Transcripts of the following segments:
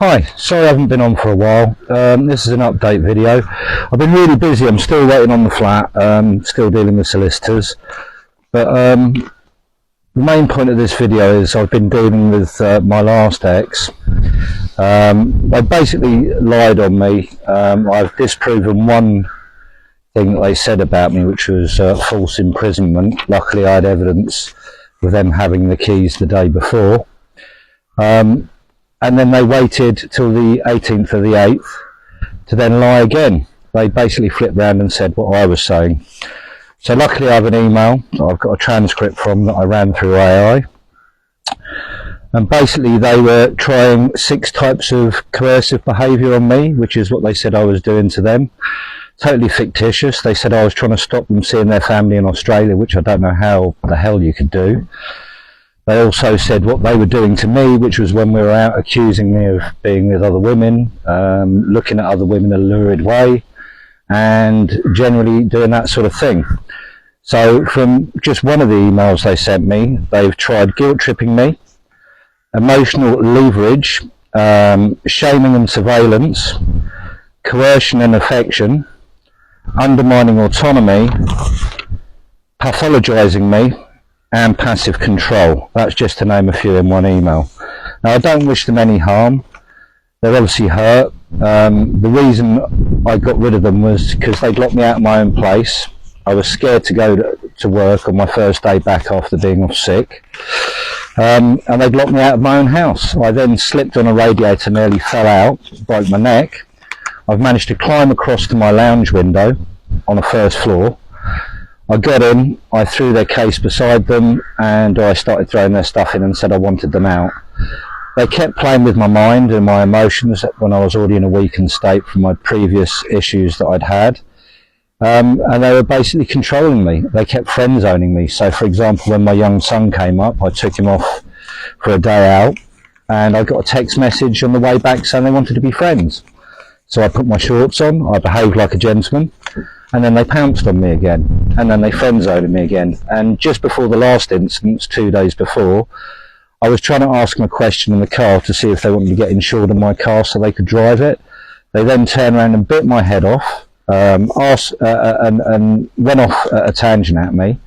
Hi, sorry I haven't been on for a while. This is an update video. I've been really busy. I'm still waiting on the flat, still dealing with solicitors. But the main point of this video is I've been dealing with my last ex. They basically lied on me. I've disproven one thing that they said about me, which was false imprisonment. Luckily I had evidence of them having the keys the day before. And then they waited till the 18th of the 8th to then lie again. They basically flipped round and said what I was saying. So luckily I have an email that I've got a transcript from that I ran through AI. And basically they were trying 6 types of coercive behaviour on me, which is what they said I was doing to them. Totally fictitious. They said I was trying to stop them seeing their family in Australia, which I don't know how the hell you could do. They also said what they were doing to me, which was when we were out, accusing me of being with other women, looking at other women in a lurid way, and generally doing that sort of thing. So from just one of the emails they sent me, they've tried guilt-tripping me, emotional leverage, shaming and surveillance, coercion and affection, undermining autonomy, pathologising me, and passive control. That's just to name a few in one email. Now I don't wish them any harm. They're obviously hurt. The reason I got rid of them was because they'd locked me out of my own place. I was scared to go to work on my first day back after being off sick. And they'd locked me out of my own house. I then slipped on a radiator, nearly fell out, broke my neck. I've managed to climb across to my lounge window on the first floor. I got in, I threw their case beside them, and I started throwing their stuff in and said I wanted them out. They kept playing with my mind and my emotions when I was already in a weakened state from my previous issues that I'd had. And they were basically controlling me. They kept friend zoning me. So for example, when my young son came up, I took him off for a day out, and I got a text message on the way back saying they wanted to be friends. So I put my shorts on, I behaved like a gentleman, and then they pounced on me again, and then they friend-zoned me again. And just before the last instance, 2 days before, I was trying to ask them a question in the car to see if they wanted to get insured in my car so they could drive it. They then turned around and bit my head off, and went off at a tangent at me.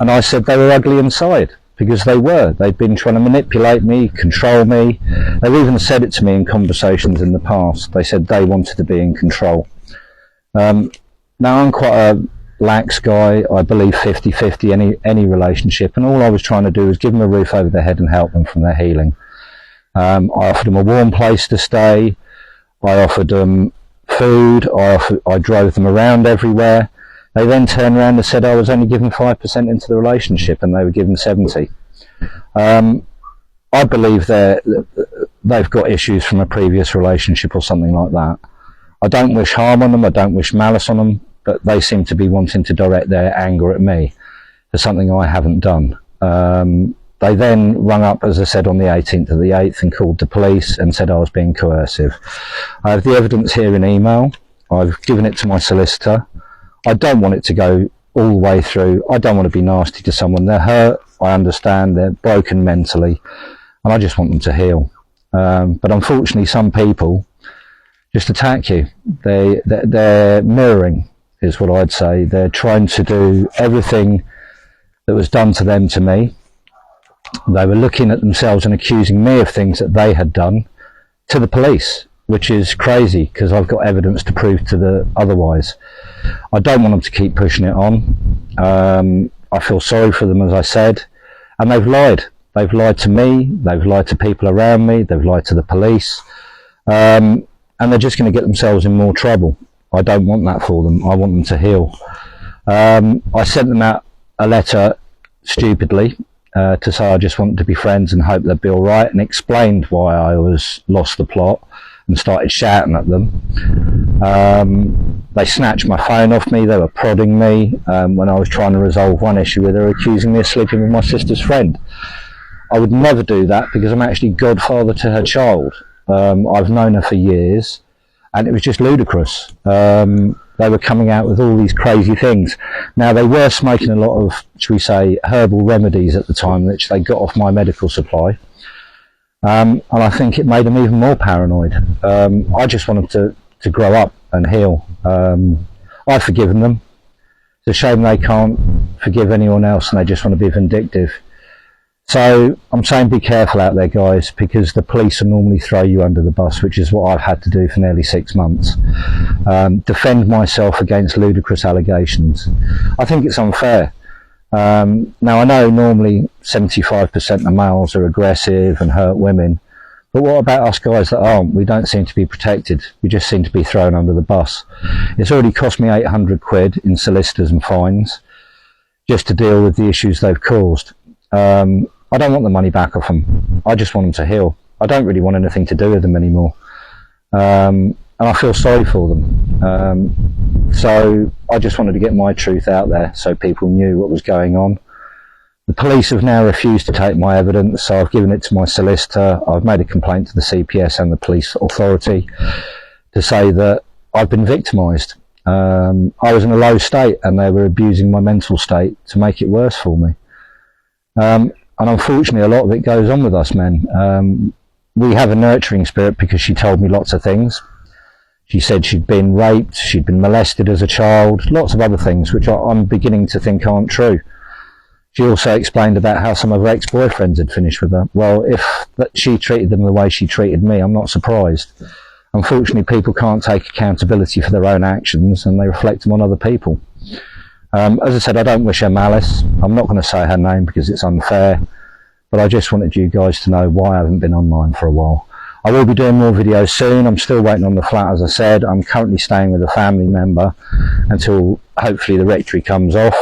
And I said they were ugly inside, because they were. They'd been trying to manipulate me, control me. They've even said it to me in conversations in the past. They said they wanted to be in control. Now I'm quite a lax guy. I believe 50-50 any relationship, and all I was trying to do was give them a roof over their head and help them from their healing. I offered them a warm place to stay. I offered them food. I drove them around everywhere. They then turned around and said I was only giving 5% into the relationship and they were giving 70. I believe they've got issues from a previous relationship or something like that. I don't wish harm on them. I don't wish malice on them. But they seem to be wanting to direct their anger at me for something I haven't done. They then rung up, as I said, on the 18th of the 8th and called the police and said I was being coercive. I have the evidence here in email. I've given it to my solicitor. I don't want it to go all the way through. I don't want to be nasty to someone. They're hurt. I understand. They're broken mentally. And I just want them to heal. But unfortunately, some people just attack you. They're mirroring, is what I'd say. They're trying to do everything that was done to them to me. They were looking at themselves and accusing me of things that they had done to the police, which is crazy because I've got evidence to prove to the otherwise. I don't want them to keep pushing it on. I feel sorry for them, as I said, and they've lied. They've lied to me, they've lied to people around me, they've lied to the police, and they're just going to get themselves in more trouble. I don't want that for them. I want them to heal. I sent them out a letter stupidly to say I just wanted to be friends and hope they'd be all right, and explained why I lost the plot and started shouting at them. They snatched my phone off me. They were prodding me when I was trying to resolve one issue with her, accusing me of sleeping with my sister's friend. I would never do that because I'm actually godfather to her child. I've known her for years. And it was just ludicrous. They were coming out with all these crazy things. Now, they were smoking a lot of, shall we say, herbal remedies at the time, which they got off my medical supply. And I think it made them even more paranoid. I just want them to grow up and heal. I've forgiven them. It's a shame they can't forgive anyone else and they just want to be vindictive. So I'm saying be careful out there, guys, because the police will normally throw you under the bus, which is what I've had to do for nearly 6 months. Defend myself against ludicrous allegations. I think it's unfair. Now I know normally 75% of males are aggressive and hurt women, but what about us guys that aren't? We don't seem to be protected. We just seem to be thrown under the bus. It's already cost me 800 quid in solicitors and fines just to deal with the issues they've caused. I don't want the money back off them. I just want them to heal. I don't really want anything to do with them anymore. And I feel sorry for them. So I just wanted to get my truth out there so people knew what was going on. The police have now refused to take my evidence, so I've given it to my solicitor. I've made a complaint to the CPS and the police authority to say that I've been victimised. I was in a low state and they were abusing my mental state to make it worse for me. And unfortunately a lot of it goes on with us men. We have a nurturing spirit because she told me lots of things. She said she'd been raped, she'd been molested as a child, lots of other things which I'm beginning to think aren't true. She also explained about how some of her ex-boyfriends had finished with her. Well, if she treated them the way she treated me, I'm not surprised. Unfortunately, people can't take accountability for their own actions and they reflect them on other people. As I said, I don't wish her malice. I'm not going to say her name because it's unfair, but I just wanted you guys to know why I haven't been online for a while. I will be doing more videos soon. I'm still waiting on the flat, as I said. I'm currently staying with a family member until hopefully the rectory comes off,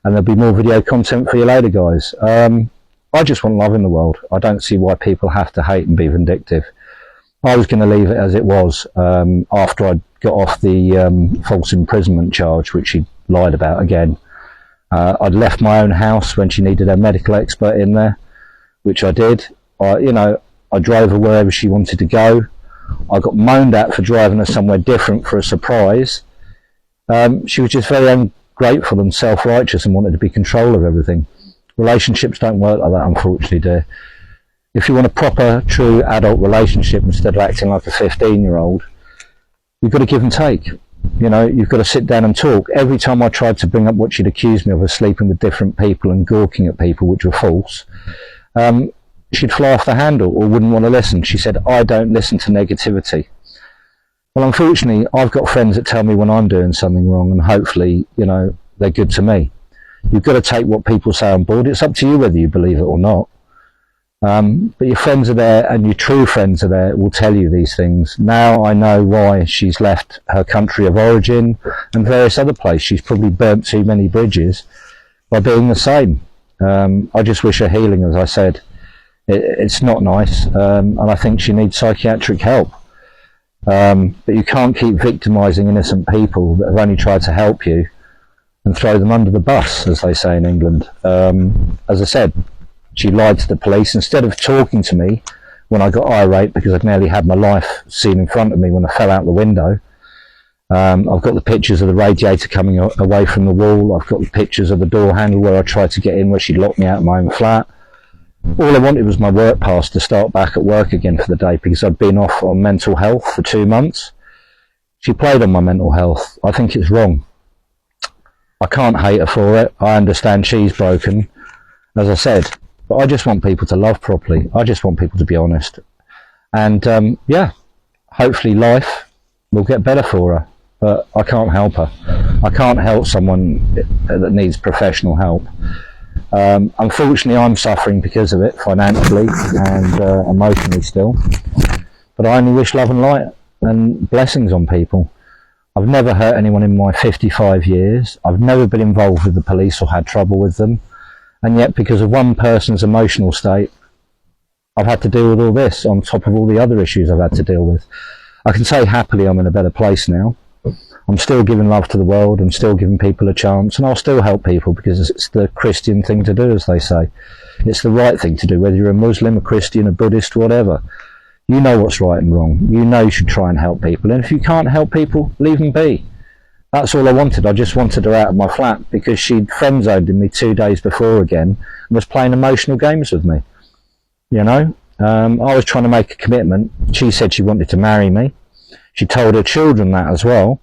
and there'll be more video content for you later, guys. I just want love in the world. I don't see why people have to hate and be vindictive. I was going to leave it as it was after I got off the false imprisonment charge, which she lied about again. I'd left my own house when she needed a medical expert in there, which I did. I drove her wherever she wanted to go. I got moaned at for driving her somewhere different for a surprise. She was just very ungrateful and self-righteous and wanted to be in control of everything. Relationships don't work like that, unfortunately, dear. If you want a proper, true adult relationship instead of acting like a 15-year-old, you've got to give and take. You've got to sit down and talk. Every time I tried to bring up what she'd accused me of sleeping with different people and gawking at people, which were false, she'd fly off the handle or wouldn't want to listen. She said, I don't listen to negativity. Well, unfortunately, I've got friends that tell me when I'm doing something wrong, and hopefully, they're good to me. You've got to take what people say on board. It's up to you whether you believe it or not. But your friends are there, and your true friends are there, will tell you these things. Now I know why she's left her country of origin and various other places. She's probably burnt too many bridges by being the same. I just wish her healing, as I said. It's not nice, and I think she needs psychiatric help. But you can't keep victimising innocent people that have only tried to help you and throw them under the bus, as they say in England. As I said, she lied to the police. Instead of talking to me when I got irate because I'd nearly had my life seen in front of me when I fell out the window. I've got the pictures of the radiator coming away from the wall. I've got the pictures of the door handle where I tried to get in, where she locked me out of my own flat. All I wanted was my work pass to start back at work again for the day because I'd been off on mental health for 2 months. She played on my mental health. I think it's wrong. I can't hate her for it. I understand she's broken, as I said. But I just want people to love properly. I just want people to be honest. And yeah, hopefully life will get better for her. But I can't help her. I can't help someone that needs professional help. Unfortunately, I'm suffering because of it, financially and emotionally still. But I only wish love and light and blessings on people. I've never hurt anyone in my 55 years. I've never been involved with the police or had trouble with them. And yet, because of one person's emotional state, I've had to deal with all this on top of all the other issues I've had to deal with. I can say happily I'm in a better place now. I'm still giving love to the world. I'm still giving people a chance, and I'll still help people because it's the Christian thing to do, as they say. It's the right thing to do, whether you're a Muslim, a Christian, a Buddhist, whatever. You know what's right and wrong. You know you should try and help people. And if you can't help people, leave them be. That's all I wanted. I just wanted her out of my flat because she'd friend-zoned me 2 days before again and was playing emotional games with me. I was trying to make a commitment. She said she wanted to marry me. She told her children that as well.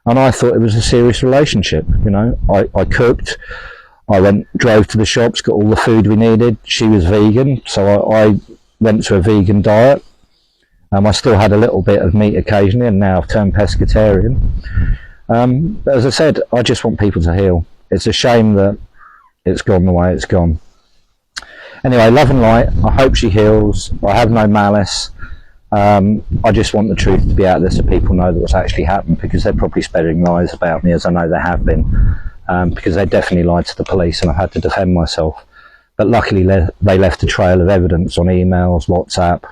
And I thought it was a serious relationship. You know, I cooked. I drove to the shops, got all the food we needed. She was vegan, so I went to a vegan diet. I still had a little bit of meat occasionally, and now I've turned pescatarian. But as I said, I just want people to heal. It's a shame that it's gone the way it's gone. Anyway, love and light. I hope she heals. I have no malice. I just want the truth to be out there so people know that what's actually happened, because they're probably spreading lies about me, as I know they have been, because they definitely lied to the police and I've had to defend myself. But luckily they left a trail of evidence on emails, WhatsApp,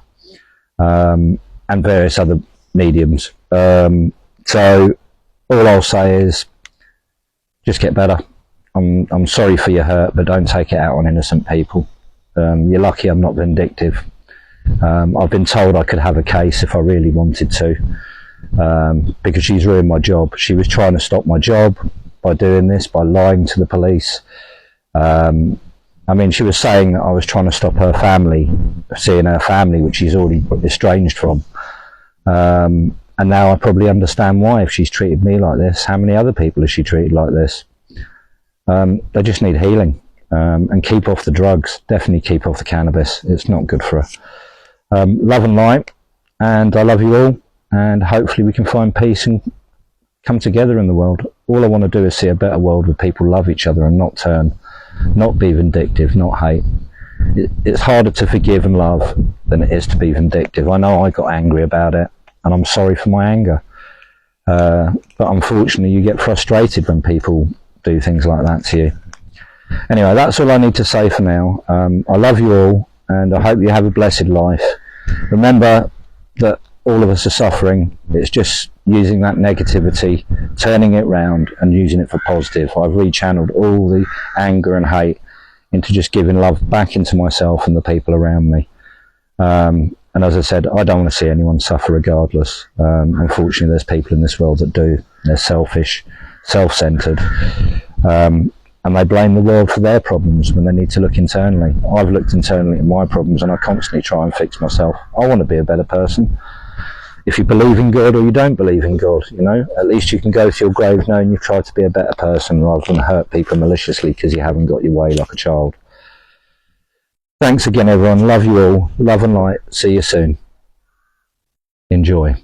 and various other mediums. So all I'll say is just get better. I'm sorry for your hurt, but don't take it out on innocent people. You're lucky I'm not vindictive. I've been told I could have a case if I really wanted to, because she's ruined my job. She was trying to stop my job by doing this, by lying to the police. I mean, she was saying that I was trying to stop her family, seeing her family, which she's already estranged from. And now I probably understand why. If she's treated me like this, how many other people has she treated like this? They just need healing, and keep off the drugs. Definitely keep off the cannabis. It's not good for her. Love and light, and I love you all, and hopefully we can find peace and come together in the world. All I want to do is see a better world where people love each other and not be vindictive, not hate. It's harder to forgive and love than it is to be vindictive. I know I got angry about it, and I'm sorry for my anger. But unfortunately, you get frustrated when people do things like that to you. Anyway, that's all I need to say for now. I love you all, and I hope you have a blessed life. Remember that all of us are suffering. It's just using that negativity, turning it round and using it for positive. I've rechanneled all the anger and hate into just giving love back into myself and the people around me. And as I said, I don't want to see anyone suffer regardless. Unfortunately, there's people in this world that do. They're selfish, self-centered, and they blame the world for their problems when they need to look internally. I've looked internally at my problems, and I constantly try and fix myself. I want to be a better person. If you believe in God or you don't believe in God, you know, at least you can go to your grave knowing you've tried to be a better person rather than hurt people maliciously because you haven't got your way like a child. Thanks again, everyone. Love you all. Love and light. See you soon. Enjoy.